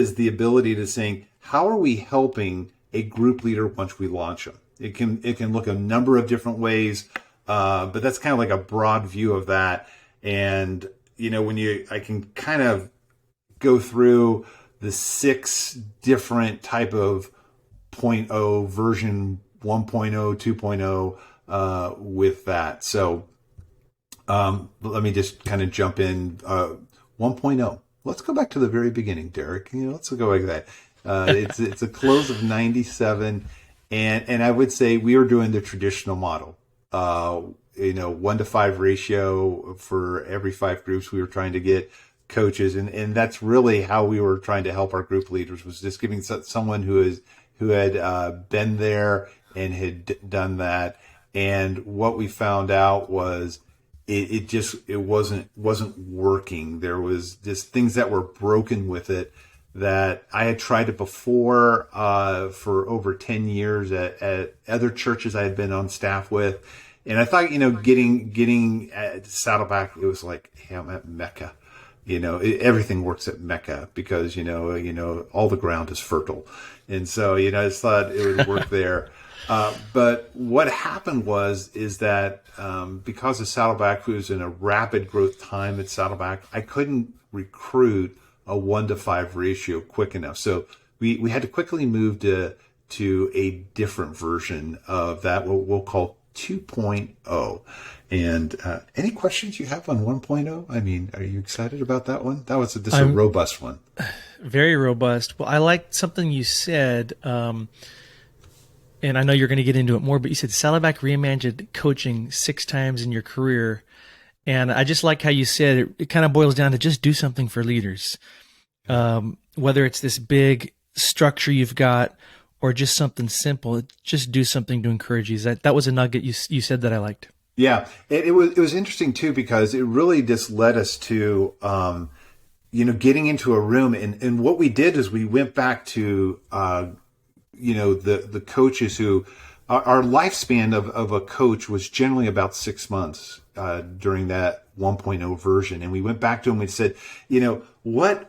is the ability to saying, how are we helping a group leader once we launch them? It can look a number of different ways, but that's kind of like a broad view of that. And I can kind of go through the 6 different type of zero point 0 version 1.0, 2.0 with that. So let me just kind of jump in 1.0. Let's go back to the very beginning, Derek. Let's go back to that. It's a close of 97, and I would say we were doing the traditional model. 1-to-5 ratio for every 5 groups. We were trying to get coaches, and that's really how we were trying to help our group leaders, was just giving someone who had been there and had done that. And what we found out was it wasn't working. There was just things that were broken with it, that I had tried it before for over 10 years at other churches I had been on staff with. And I thought, getting at Saddleback, it was like, hey, I'm at Mecca. Everything works at Mecca because, all the ground is fertile. And so, I just thought it would work there. But what happened is that because of Saddleback was in a rapid growth time at Saddleback, I couldn't recruit a 1-to-5 ratio quick enough. So we had to quickly move to a different version of that, what we'll call 2.0. And any questions you have on 1.0? I mean, are you excited about that one? That was a robust one. Very robust. Well, I liked something you said, and I know you're going to get into it more, but you said Saddleback reimagined coaching 6 times in your career. And I just like how you said it kind of boils down to just do something for leaders. Whether it's this big structure you've got or just something simple, just do something to encourage you. That was a nugget you said that I liked. Yeah, it was interesting too, because it really just led us to, getting into a room. And what we did is we went back to, the coaches who, our lifespan of a coach was generally about 6 months during that 1.0 version. And we went back to them and we said, why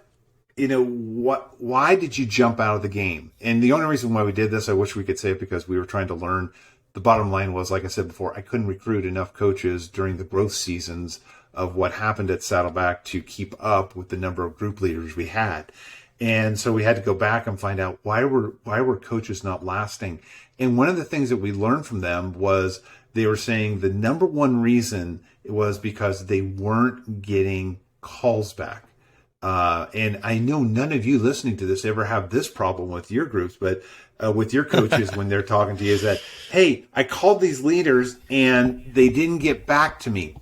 did you jump out of the game? And the only reason why we did this, I wish we could say it because we were trying to learn. The bottom line was, like I said before, I couldn't recruit enough coaches during the growth seasons of what happened at Saddleback to keep up with the number of group leaders we had. And so we had to go back and find out why were coaches not lasting. And one of the things that we learned from them was they were saying the number one reason was because they weren't getting calls back. And I know none of you listening to this ever have this problem with your groups, but with your coaches when they're talking to you, is that, hey, I called these leaders and they didn't get back to me.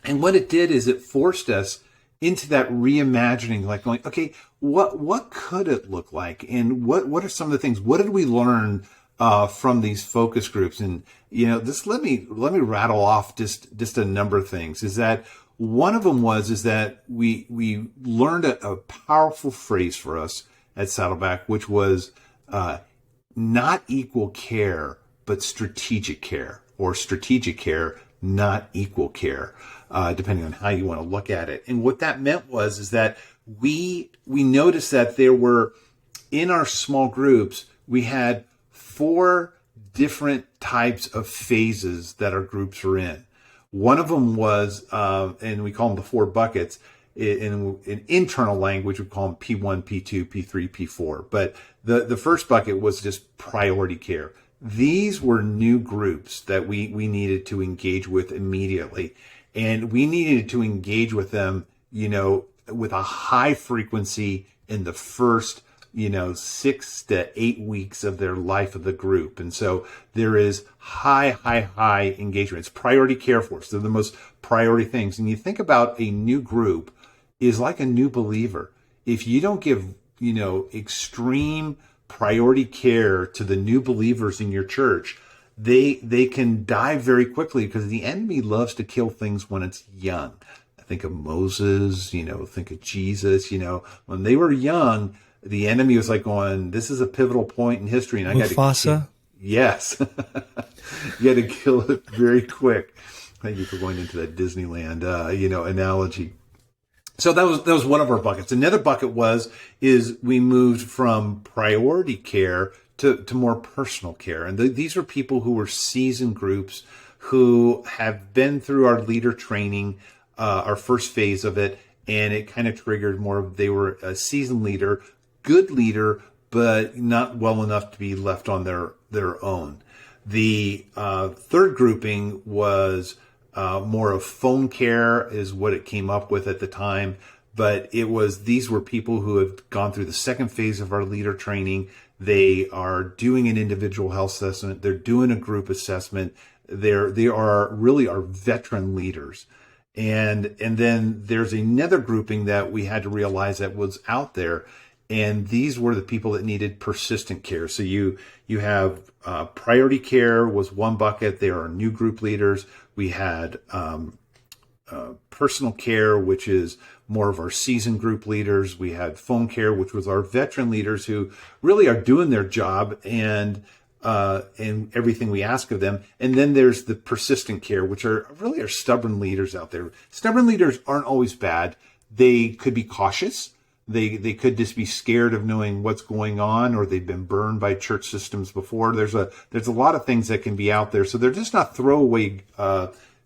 And what it did is it forced us into that reimagining, like going, okay, what could it look like? And what are some of the things? What did we learn from these focus groups? And, this, let me rattle off just a number of things. Is that one of them is that we learned a powerful phrase for us at Saddleback, which was not equal care, but strategic care, or strategic care, not equal care, depending on how you want to look at it. And what that meant is that we noticed that there were, in our small groups, we had 4 different types of phases that our groups were in. One of them was, and we call them the 4 buckets. In internal language, we call them P1, P2, P3, P4. But the first bucket was just priority care. These were new groups that we needed to engage with immediately. And we needed to engage with them, with a high frequency in the first, 6 to 8 weeks of their life of the group. And so there is high engagement. It's priority care for us. They're the most priority things. And you think about a new group is like a new believer. If you don't give, extreme priority care to the new believers in your church, they can die very quickly, because the enemy loves to kill things when it's young. Think of Moses, think of Jesus, when they were young, the enemy was like going, this is a pivotal point in history, and I got to Mufasa. Yes. You got to kill it very quick. Thank you for going into that Disneyland, analogy. So that was one of our buckets. Another bucket is we moved from priority care to more personal care. And these are people who were seasoned groups who have been through our leader training, our first phase of it, and it kind of triggered more of, they were a seasoned leader, good leader, but not well enough to be left on their own. The third grouping was more of phone care is what it came up with at the time. But these were people who have gone through the second phase of our leader training. They are doing an individual health assessment. They're doing a group assessment. They are really our veteran leaders. And then there's another grouping that we had to realize that was out there. And these were the people that needed persistent care. So you have priority care was one bucket. They are new group leaders. We had personal care, which is more of our seasoned group leaders. We had phone care, which was our veteran leaders who really are doing their job and everything we ask of them. And then there's the persistent care, which are really our stubborn leaders out there. Stubborn leaders aren't always bad. They could be cautious. They could just be scared of knowing what's going on, or they've been burned by church systems before. There's a lot of things that can be out there. So they're just not throwaway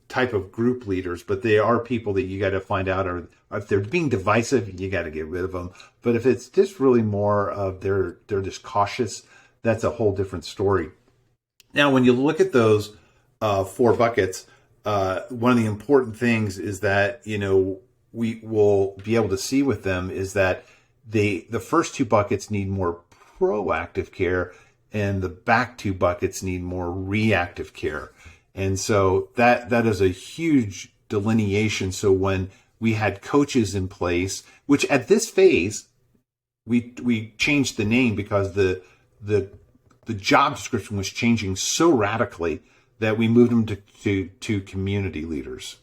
type of group leaders, but they are people that you got to find out are, if they're being divisive, you got to get rid of them. But if it's just really more of they're just cautious, that's a whole different story. Now, when you look at those 4 buckets, one of the important things is that, we will be able to see with them is that the first 2 buckets need more proactive care, and the back 2 buckets need more reactive care. And so that is a huge delineation. So when we had coaches in place, which at this phase, we changed the name because the job description was changing so radically that we moved them to community leaders.